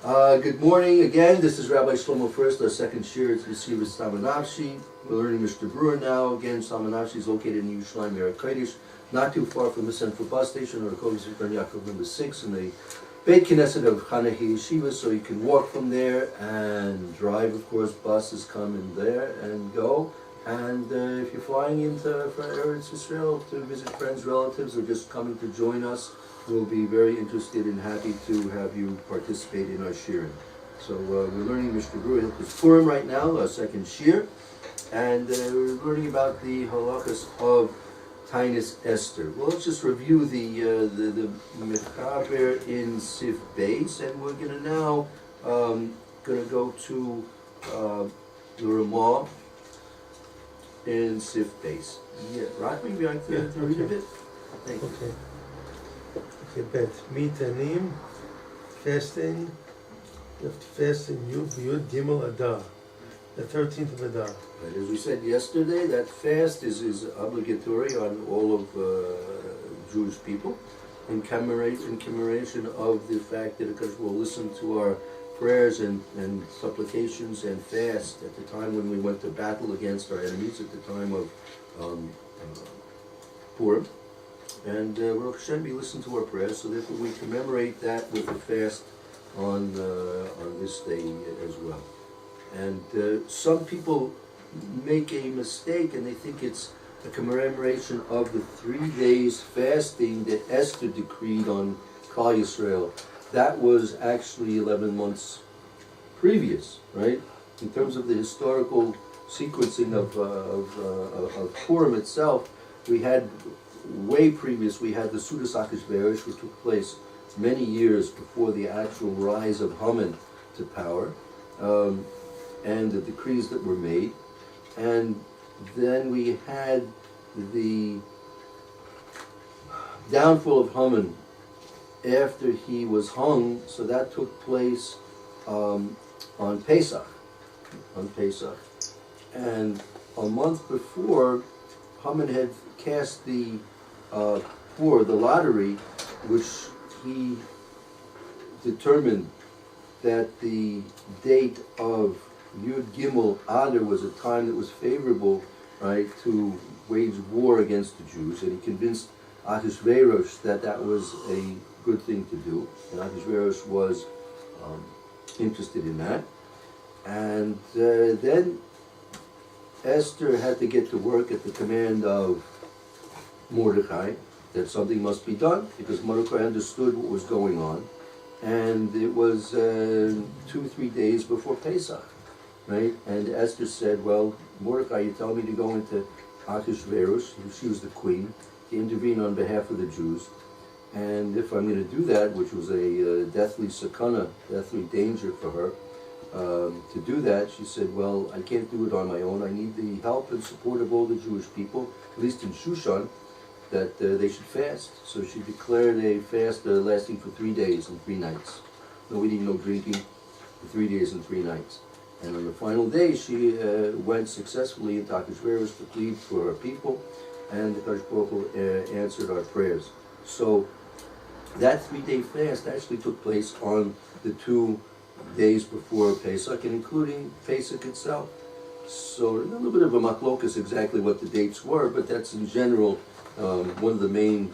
Good morning again. This is Rabbi Shlomo Furst, our second shir to receive his Samanavshi. We're learning Mr. Berura now. Again, Samanavshi is located in Yerushalayim, Eretz Kodesh, not too far from the Central Bus Station or the Kodesh Yaakov number 6 in the Beit Knesset of Chana Yeshiva, so you can walk from there and drive. Of course, buses come in there and go. And if you're flying into Eretz Israel to visit friends, relatives, or just coming to join us, we'll be very interested and happy to have you participate in our shirin. So we're learning Mishna Hilchos Purim right now, our second shir, and we're learning about the halachas of Tainis Esther. Well, let's just review the mechaber in Sif Beis, and we're going to now go to the Ramah in Sif Beis. Yeah, right? Maybe I can read a bit. Thank you. Okay. Bet Mitanim, fasting. You have to fast in Yud Gimel Adar, the 13th of Adar. Right, as we said yesterday, that fast is obligatory on all of Jewish people in commemoration of the fact that because we'll listen to our prayers and supplications and fast at the time when we went to battle against our enemies at the time of Purim. And Baruch Hashem, we listen to our prayers, so therefore we commemorate that with a fast on this day as well. And some people make a mistake and they think it's a commemoration of the 3 days fasting that Esther decreed on Klal Yisrael. That was actually 11 months previous, right? In terms of the historical sequencing of Purim itself, we had way previous, we had the Sudas Achashverosh, which took place many years before the actual rise of Haman to power, and the decrees that were made. And then we had the downfall of Haman after he was hung, so that took place on Pesach. And a month before, Haman had cast the lottery, which he determined that the date of Yud Gimel Adar was a time that was favorable, right, to wage war against the Jews, and he convinced Achashverosh that that was a good thing to do, and Achashverosh was interested in that. And then Esther had to get to work at the command of Mordechai, that something must be done, because Mordechai understood what was going on, and it was 2-3 days before Pesach, right? And Esther said, well, Mordechai, you tell me to go into Achashverosh, she was the queen, to intervene on behalf of the Jews, and if I'm going to do that, which was a deathly sakana, deathly danger for her, to do that, she said, well, I can't do it on my own. I need the help and support of all the Jewish people, at least in Shushan, that they should fast. So she declared a fast lasting for 3 days and 3 nights. No eating, no drinking, for 3 days and 3 nights. And on the final day, she went successfully into Achashverosh to plead for her people, and the Kadosh Baruch Hu answered our prayers. So that 3-day fast actually took place on the 2 days before Pesach, and including Pesach itself. So a little bit of a machlokas exactly what the dates were, but that's in general one of the main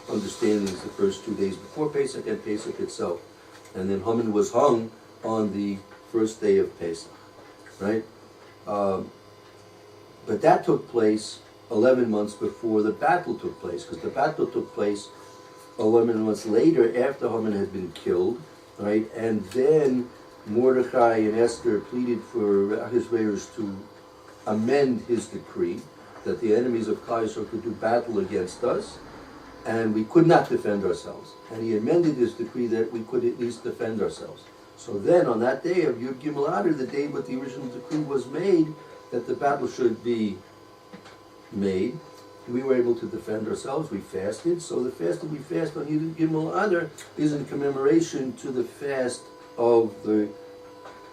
understandings, the first 2 days before Pesach and Pesach itself. And then Haman was hung on the first day of Pesach, right? But that took place 11 months before the battle took place, because the battle took place 11 months later after Haman had been killed, right? And then Mordechai and Esther pleaded for Achashverosh to amend his decree that the enemies of Klal Yisrael could do battle against us, and we could not defend ourselves. And he amended his decree that we could at least defend ourselves. So then, on that day of Yud Gimel Adar, the day when the original decree was made, that the battle should be made, we were able to defend ourselves. We fasted. So the fast that we fast on Yud Gimel Adar is in commemoration to the fast of the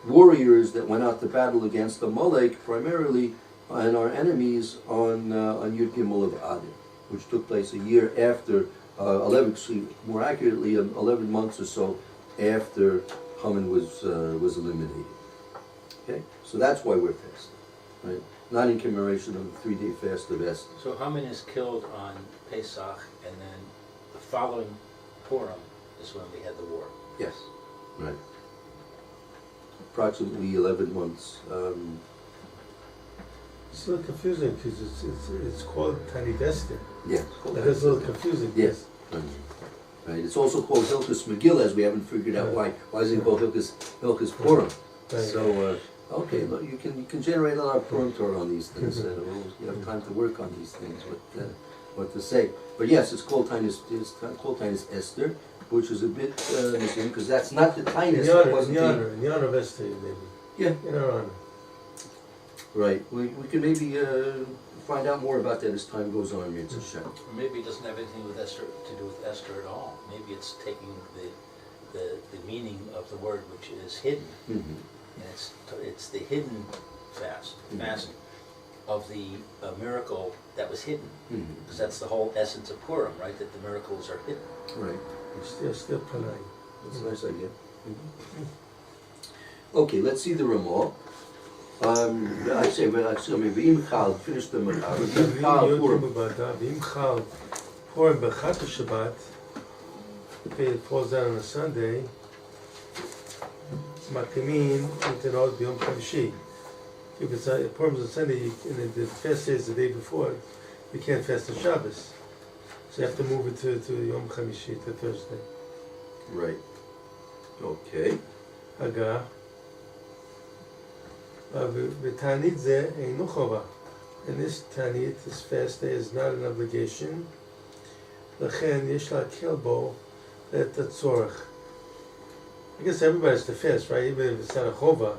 warriors that went out to battle against Amalek, primarily, and our enemies on Yud Gimel of Adar, which took place a year after, more accurately, 11 months or so after Haman was eliminated. Okay, so that's why we're fasting, right? Not in commemoration of the 3-day fast of Esther. So Haman is killed on Pesach, and then the following Purim is when we had the war. Yes, right. Approximately 11 months. It's a little confusing because it's called Tani Esther. Yeah. That's a little confusing. Yes. Right. It's also called Hilchos Megillah, as we haven't figured out why. Why is it called Hilchos Purim? Right. So, okay, look, you can generate a lot of Purim Torah on these things. You have time to work on these things, what to say. But yes, it's called Tinus Esther, which is a bit missing because that's not the Tinus. In the honor of Esther, maybe. Yeah. In our honor. Right. We can maybe find out more about that as time goes on. It's a shame. Or maybe it doesn't have anything with Esther to do with Esther at all. Maybe it's taking the meaning of the word which is hidden, and it's the hidden fasting of the miracle that was hidden, because that's the whole essence of Purim, right? That the miracles are hidden. Right. It's still Panay. That's a nice idea. Okay, let's see the Ramah. I say, V'im Chal, finish the Mechaber. V'im Chal Purim. V'im Chal Purim B'chat Shabbat. If it falls down on a Sunday, Makimin Utenot B'yom Chavishi. If it's Purim is a Sunday and the fast day is the day before, you can't fast on Shabbos. So you have to move it to Yom Chamishi, to Thursday. Right. Okay. Haga. V'tanit ze einu chova. And this tanit, this fast day, is not an obligation. L'chen yesh la'akel bo et hatzorach. I guess everybody's to fast, right? Even if it's not a chova,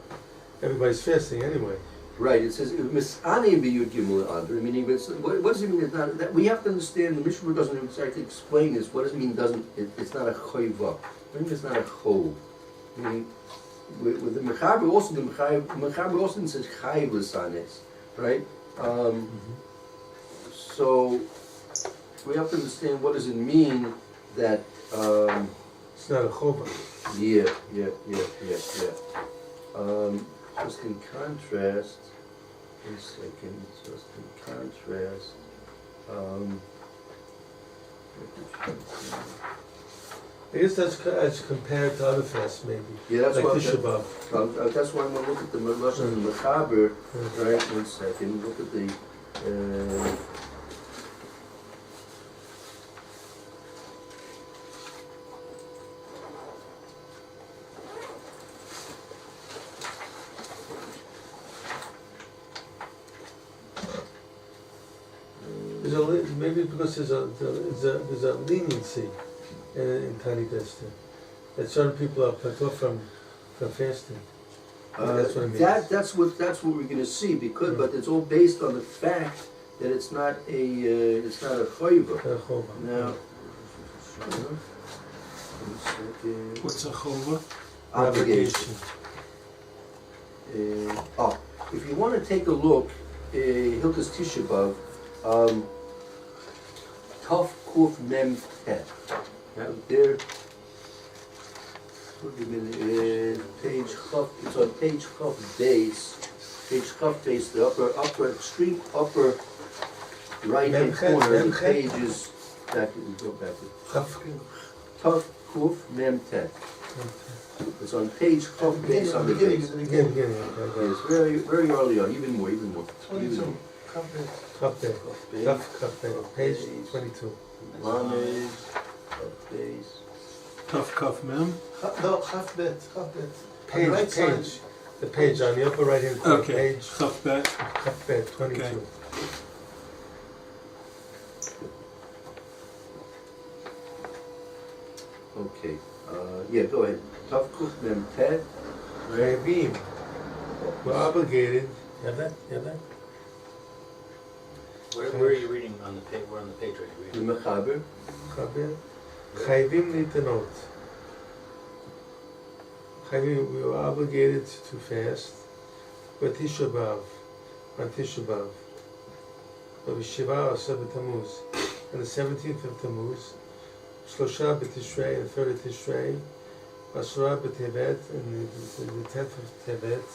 everybody's fasting anyway. Right. It says Mis'ani b'Yud Gimel Adar. Meaning, what does it mean? It's not that we have to understand. The Mishna doesn't exactly explain this. What does it mean? It's not a chayva. I think it's not a chov. I mean, with the Mechaber also, the Mechaber also says chayv l'sanes, right? So we have to understand what does it mean that. It's not a chova. Yeah. Just in contrast, one second, just in contrast, I guess that's as compared to other fasts, maybe. yeah, that's like why Tisha B'Av. that's why I'm going to look at the Lashon and the Mechaber, right, one second, look at the, maybe because there's a leniency in Tani Esther that certain people are put off from fasting. That's what it means. that's what we're going to see because, but it's all based on the fact that it's not a chayva. Now, one second. What's a chova? Obligation. If you want to take a look, Hilchos Tisha B'Av, Taf Kuf Mem Tet. Now there, page Chaf. It's on page Chaf base. Page Chaf base. The upper extreme upper right hand corner of the page is back. Go back. Taf Kuf Mem Tet. It's on page Chaf base on the base. Beginning. Yes, very early on, even more. 22. Page 22. Lamed, base. Tough Kaf Mem? No, half bet. Page. The page on the upper right hand corner. Okay. Page. Tough Bet. Chaf bet 22. Okay. Okay. Yeah, go ahead. Tav Kuf Mem Tet. Chayvim. We're obligated. You have that? Where are you reading on the page? Where on the page are you The reading? Mechaber. Chayvim nitanot. Chayvim, we were obligated to fast. But Tisha B'Av. On Tisha B'Av. But Shiva Asar B'Tammuz. On the 17th of Tammuz. Shlosha B'Tishrei, the 3rd of Tishrei. Basura b'Tevet, and the 10th of Tevet,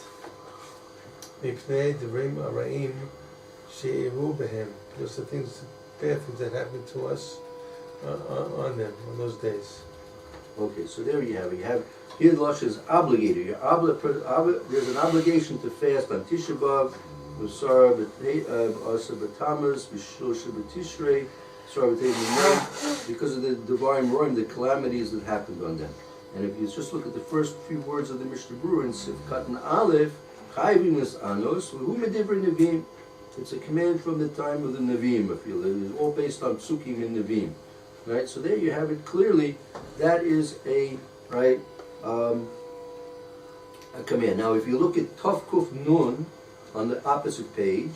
Mipnei Devrim Araim She'iru Behem, because the things, bad things that happened to us on them, on those days. Okay, so there you have it. You have here the Lashon is obligated. There's an obligation to fast on Tisha B'Av, V'Sara Asa B'Tammuz, V'Shloshah B'Tishrei, Sara B'Tei, because of the Devarim Roim, the calamities that happened on them. And if you just look at the first few words of the Mishna Berura in Sivkat and Aleph, Chayvim es Anos, V'hu Medivri Nevim. It's a command from the time of the Nevim. I feel it is all based on Psukim and Nevim. Right, so there you have it clearly. That is a command. Now, if you look at Tov Kuf Nun on the opposite page,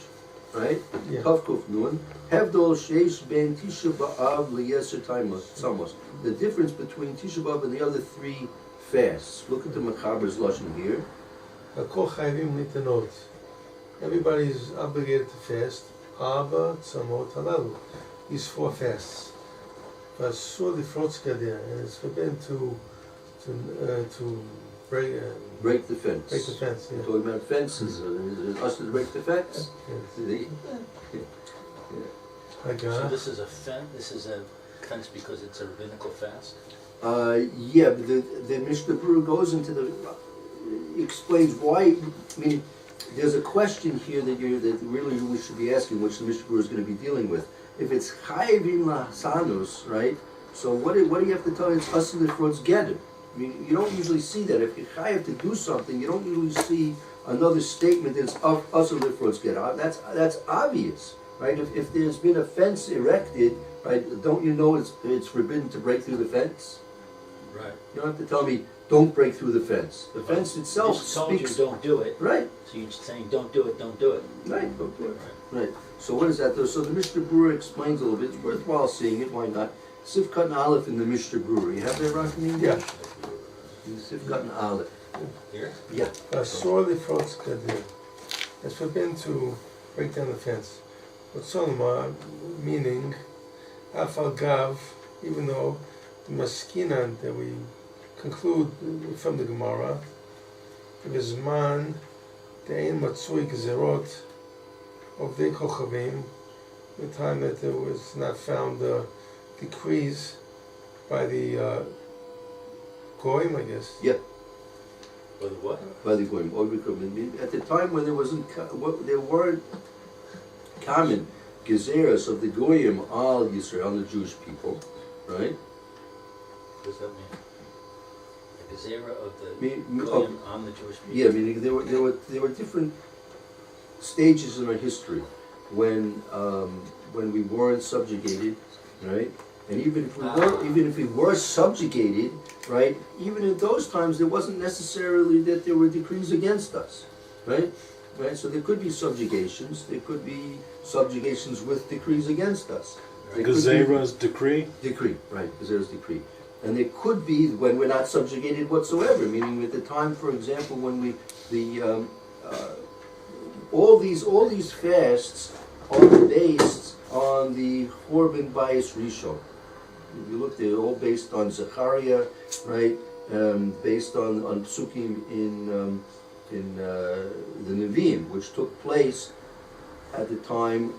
right? Yeah. Tov Kuf Nun, Hevdol Sheish Ben Tisha B'Av LeYeser Tzamos. The difference between Tisha B'Av and the other three fasts. Look at the Mechaber's lashon here. Hakol chayvim litanot. Everybody is obligated to fast. Abba tzamot halalu. These 4 fasts. But surely Frotzkadir, and it's forbidden to break Break the fence. break the fence. Yeah. Talking about fences. Is it us to break the fence? Yes. So Haggah. this is a fence because it's a rabbinical fast? Yeah, but the Mishnah Berura goes into explains why. I mean, there's a question here that really we should be asking, which the Mishnah Berura is going to be dealing with. If it's chayvim lasanus, right? So what do you have to tell? It's asur lifrotz geder. I mean, you don't usually see that. If you're chayav to do something, you don't usually see another statement that's asur lifrotz geder. That's obvious, right? If there's been a fence erected, right? Don't you know it's forbidden to break through the fence? Right. You don't have to tell me don't break through the fence. The fence itself Just told you speaks. don't do it. Right. So you're saying don't do it, don't do it. Right. Don't do it. Right. So what is that though? So the Mishnah Berura explains a little bit. It's worthwhile seeing it. Why not? Sivkat and Aleph in the Mishnah Berura. You have that, Rachman? Yeah. Sivkat and Aleph. Here? Yeah. Asur lifrotzkadir. It's forbidden to break down the fence. But Solomon, meaning Afal Gav, even though the Maskinan that we conclude from the Gemara, Vizman De'en Matsui Gezerot of the Kochavim, the time that there was not found decrees by the Goyim, I guess. Yeah. Or the what? By the Goyim. At the time when there weren't common gezeras of the Goyim al Yisrael, on the Jewish people, right? What does that mean? The gezerah of the Me- Goyim on the Jewish people? Yeah, meaning there were different stages in our history when we weren't subjugated, right? And even if we were subjugated, right? Even in those times, there wasn't necessarily that there were decrees against us, right? Right. So there could be subjugations. There could be subjugations with decrees against us. There could be- Gezerah's decree? Decree, right? Gezerah's decree. And there could be when we're not subjugated whatsoever. Meaning, at the time, for example, when all these fasts are based on the Korban Bayis Rishon. If you look, they're all based on Zechariah, right? Based on Psukim in the Nevi'im, which took place at the time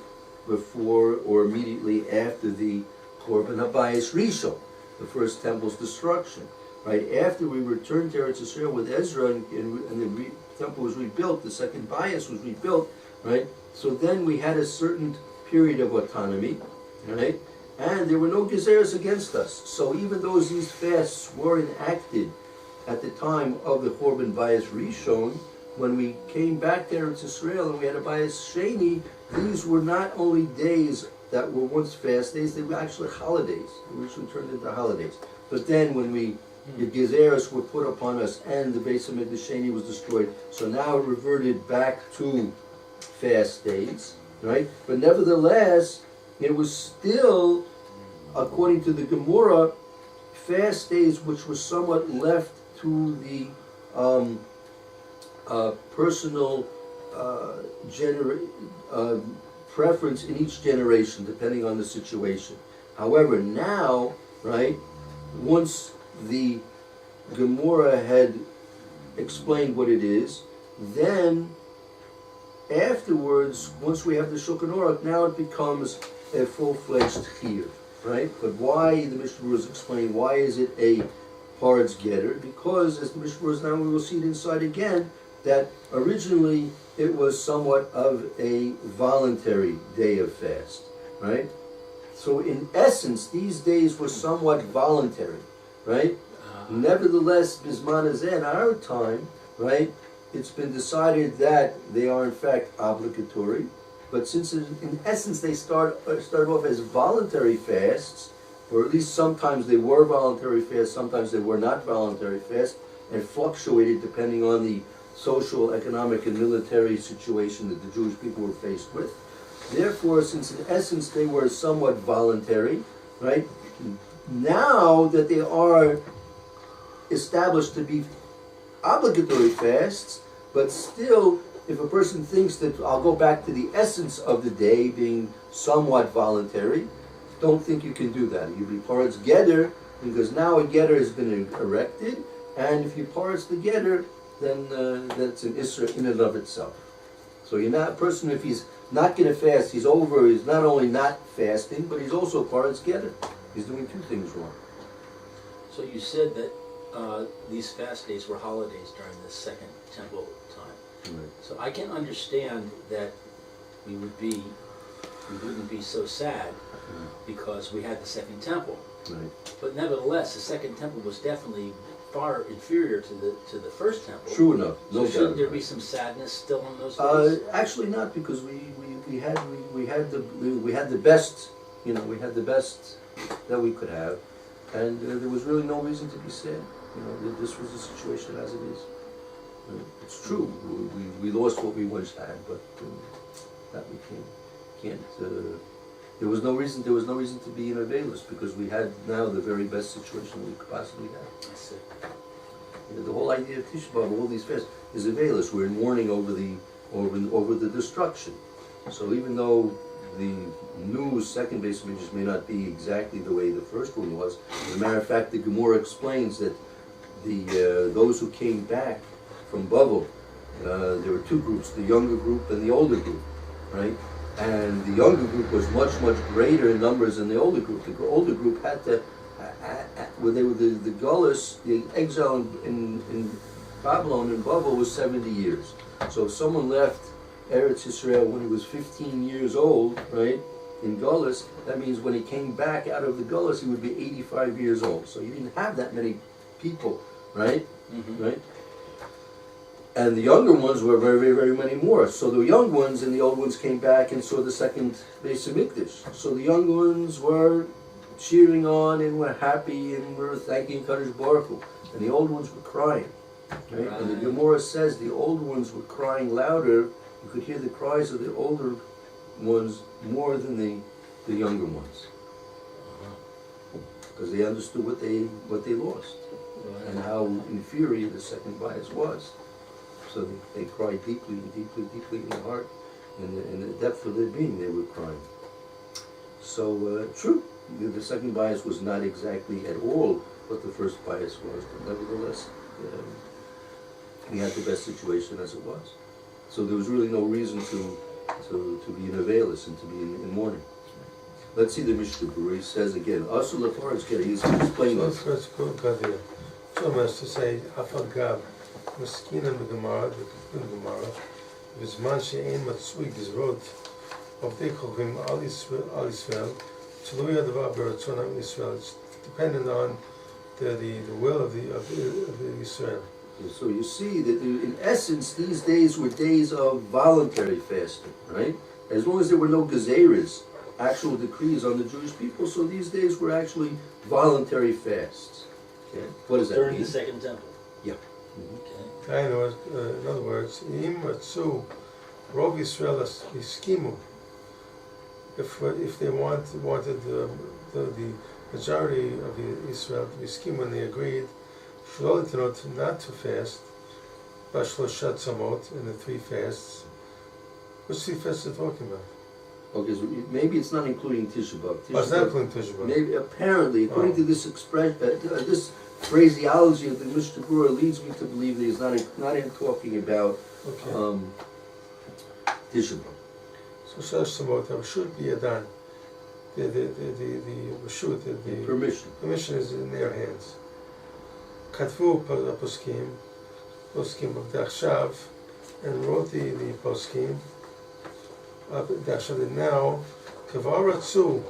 before or immediately after the Korban Bayis Rishon, the first temple's destruction. Right after we returned to Eretz Yisrael with Ezra and the temple was rebuilt, the second bias was rebuilt, right? So then we had a certain period of autonomy, right? And there were no gezeras against us. So even though these fasts were enacted at the time of the Korban Bayis Rishon, when we came back to Eretz Yisrael and we had a Bayis Sheni, these were not only days that were once fast days, they were actually holidays. They actually turned into holidays. But then when the gezeras were put upon us and the Beis HaMikdash Sheni was destroyed, so now it reverted back to fast days, right? But nevertheless, it was still, according to the Gemara, fast days which were somewhat left to the personal preference in each generation, depending on the situation. However, now, right, once the Gemara had explained what it is, then afterwards, once we have the Shulchan Aruch, now it becomes a full-fledged chiyuv, right? But why, the Mishna was explaining, why is it a Parad's getter? Because, as the Mishna was now, we will see it inside again, that originally it was somewhat of a voluntary day of fast, right? So in essence, these days were somewhat voluntary, right? Nevertheless, Bisman Hazeh, in our time, right, it's been decided that they are in fact obligatory, but since in essence they start off as voluntary fasts, or at least sometimes they were voluntary fasts, sometimes they were not voluntary fasts, and fluctuated depending on the social, economic, and military situation that the Jewish people were faced with. Therefore, since in essence they were somewhat voluntary, right, now that they are established to be obligatory fasts, but still, if a person thinks that I'll go back to the essence of the day being somewhat voluntary, don't think you can do that. You be Parad's getter, because now a getter has been erected, and if you parse the getter, then that's an Isra in and of itself. So you're not a person, if he's not going to fast, he's not only not fasting, but he's also Parad's getter. He's doing two things wrong. So you said that these fast days were holidays during the Second Temple time. Right. So I can understand that we wouldn't be so sad because we had the Second Temple. Right. But nevertheless, the Second Temple was definitely far inferior to the First Temple. True enough. No So shouldn't doubt there about be it. some sadness still on those days? Actually not, because we had the best, we had the best that we could have, and there was really no reason to be sad. This was the situation as it is. It's true, we lost what we once had, but that we can't. There was no reason to be in Avelis, because we had now the very best situation we could possibly have. I see. The whole idea of Tisha B'Av, all these fasts, is Avelis. We're in mourning over the destruction. So even though the new second base of images may not be exactly the way the first one was, as a matter of fact, the Gemara explains that those who came back from Bavel, there were two groups, the younger group and the older group, right? And the younger group was much, much greater in numbers than the older group. The older group had to, when they were the Gullus, the exile in Babylon, in Bavel, was 70 years. So if someone left Eretz Yisrael when he was 15 years old, right, in Gullus, that means when he came back out of the Gullus, he would be 85 years old. So you didn't have that many people, right? Mm-hmm. Right? And the younger ones were very, very, very many more. So the young ones and the old ones came back and saw the second Beis Hamikdash. So the young ones were cheering on and were happy and were thanking Kadosh Baruch Hu. And the old ones were crying. Right? And the Gemara says the old ones were crying louder. You could hear the cries of the older ones more than the younger ones. Because they understood what they lost and how inferior the second bias was. So they cried deeply and deeply, deeply in the heart, in the depth of their being, they were crying. So true, the second bias was not exactly at all what the first bias was, but nevertheless, we had the best situation as it was. So there was really no reason to be in Avelis and to be in mourning. Let's see the Mishna where he says again, Asul Lafar's getting, he's explaining this. Let's go there. So as to say, Afagav, Maskina Gemara, the Gemara, Vizman she'ein matzui gizrot of Dechochim al Yisrael, Tluya Devar Beratzon Am Yisrael. It's dependent on the will of the Israel. So you see that in essence these days were days of voluntary fasting, right? As long as there were no gezeres, actual decrees on the Jewish people, so these days were actually voluntary fasts. Okay, what does that During mean? the Second Temple. Yeah. Okay. In other words, Im Matzu Rov Yisrael Yiskimu. If they wanted the majority of the Israel to be skimu, when they agreed not to fast, Bashloshat Samot, in the three fasts. Which three fasts are talking about? Okay, so maybe it's not including Tisha B'Av. Oh, it's not including Tisha B'Av. Maybe, apparently, according to this this phraseology of the Mishna Berura leads me to believe that he's not in talking about Okay. Tisha B'Av. So Shalosh Tzimot, Rashut B'Yadan. The Rashut, the permission is in their hands. Katvu Poskim of Dachshav, and wrote the Poskim. Dachshav now, Kavar Ratzu,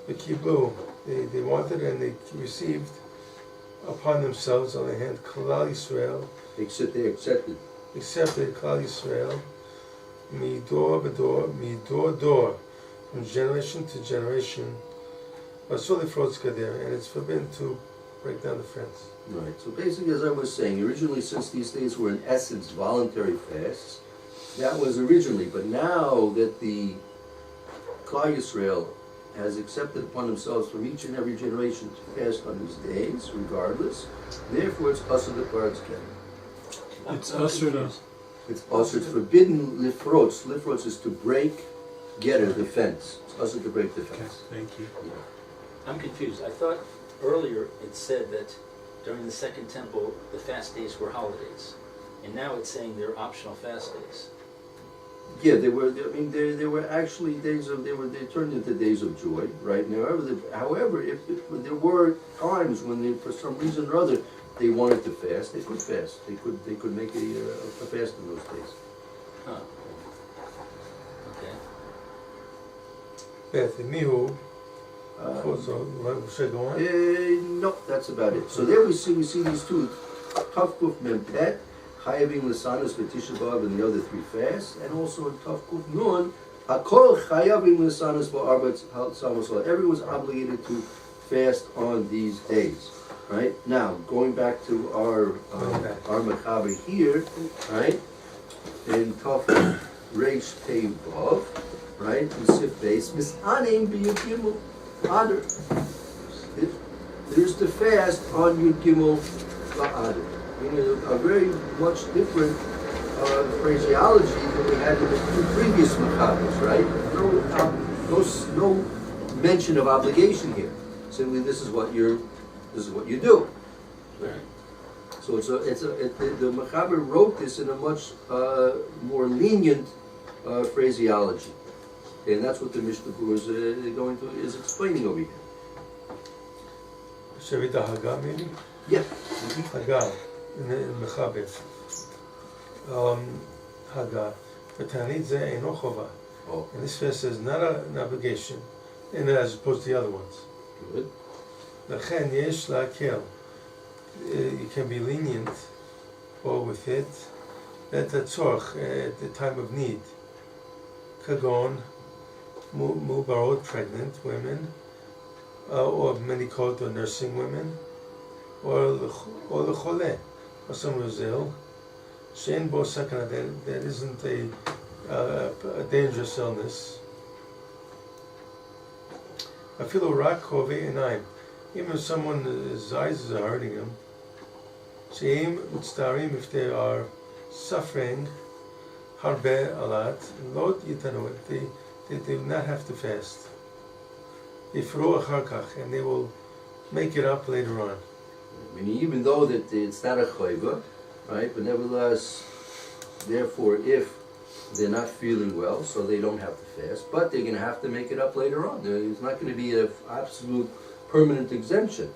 the Kiblu, they wanted and they received upon themselves on the hand Klal Yisrael. They accepted. Accepted Klal Yisrael, midor dor, from generation to generation. Basuli Furst Gader, and it's forbidden to break down the fence. Right. So basically, as I was saying, originally, since these days were in essence voluntary fasts, that was originally. But now that the Klal Yisrael has accepted upon themselves from each and every generation to fast on these days, regardless, therefore it's usher the parts can. It's usher to. It's also forbidden lifrots. Lifrots is to break, the fence. It's also to break the Okay, fence. thank you. Yeah. I'm confused. I thought earlier it said that during the Second Temple, the fast days were holidays. And now it's saying they're optional fast days. Yeah, they were. I mean, they were actually days of. They turned into days of joy, right? Now, however, if there were times when they, for some reason or other, they wanted to fast, they could fast. They could make a fast in those days. Huh. Okay. Beth, Mihu, should I go on? No, that's about it. So there we see these two, Tav Kuf Mem Pet, Chayavim L'Sanos V'Tisha B'Av, and the other three fasts, and also in Tav Kuf Nun, Hakol Chayavim L'Sanos V'Arbat Samos. Everyone's obligated to fast on these days. Right? Now, going back to our Mechaber here, right? In Tav Reish Pei Vav, right? In Sif Beis, Mishanim B'Yud Gimel Adar. There's the fast on Yud Gimel La'adar. A very much different phraseology than we had in the two previous Mechabers, right? No mention of obligation here. Simply, this is what you do. Right. So the Mechaber wrote this in a much more lenient phraseology, and that's what the Mishna Berura is explaining over here. Shall we read the Haggah maybe? Yeah. Haggah in Mechaber. Haggah. V'tanit ze eino chova. Oh, And this verse is not an obligation, and as opposed to the other ones. good. L'chen yesh la'akel. You can be lenient or with it. At the tzorch, at the time of need. Kagon, mubarot, pregnant women, or medicot or nursing women, or the chole, or someone who's ill. Shein bo sakana, that isn't a dangerous illness. Afilu rak kove enaim. Even if his eyes are hurting him, sheim utstarim, if they are suffering, harbe alat, lot yitanu, they do not have to fast. Ifru acharkach, and they will make it up later on. I mean, even though that it's not a chayva, right? But nevertheless, therefore, if they're not feeling well, so they don't have to fast, but they're going to have to make it up later on. There's not going to be an absolute permanent exemption.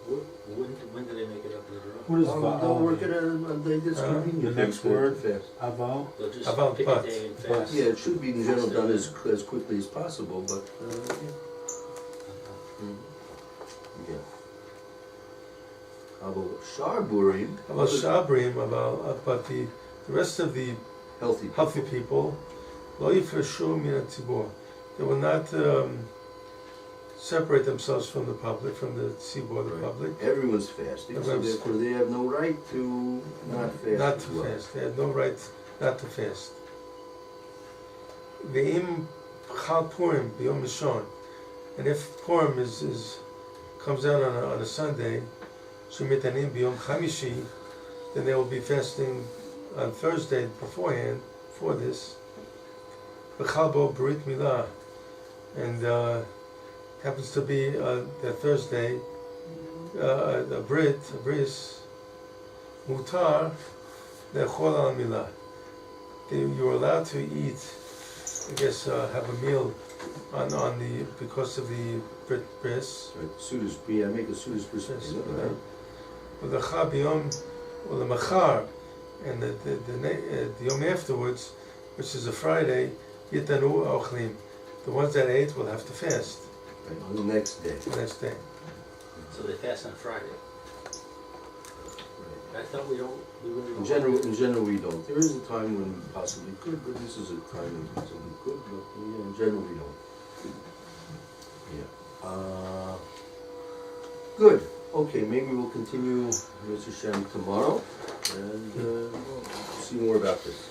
When do they make it up later on? What is They'll work it Va'al? on a day that's convenient. The next to word? fast. Aval? They'll just About pick a what? day and But- fast. Yeah, it should be in general done as quickly as possible, but yeah. About Sharburim, About Shabrim, about the rest of the healthy people, lo yifreshu min hatzibur. They will not separate themselves from the public, from the tzibur, the Right. public. Everyone's fasting, so Everyone's- therefore they have no right to not fast. Not as to well. fast. They have no right not to fast. Ve'im chal Purim b'yom Rishon, and if Purim comes out on a Sunday, shemitanim b'yom Chamishi, then they will be fasting on Thursday beforehand for this. B'chalbo Brit Milah, and happens to be that Thursday, a bris, mutar, lechol al milah. You were allowed to eat, I guess, have a meal on the, because of the bris. Right, Sudas Bri, I make a Sudas Bris. The Chabiyom, or the Machar, and the Yom afterwards, which is a Friday, Yitanu Ochlim. The ones that ate will have to fast Right, on the next day. the next day. So they fast on Friday. Right. I thought we don't, we really In don't. general, we don't. There is a time when we possibly could, but this is a time when we possibly could, but yeah, in general, we don't. Yeah. Good. Okay, maybe we'll continue, Mr. Shem, tomorrow, and we'll see more about this.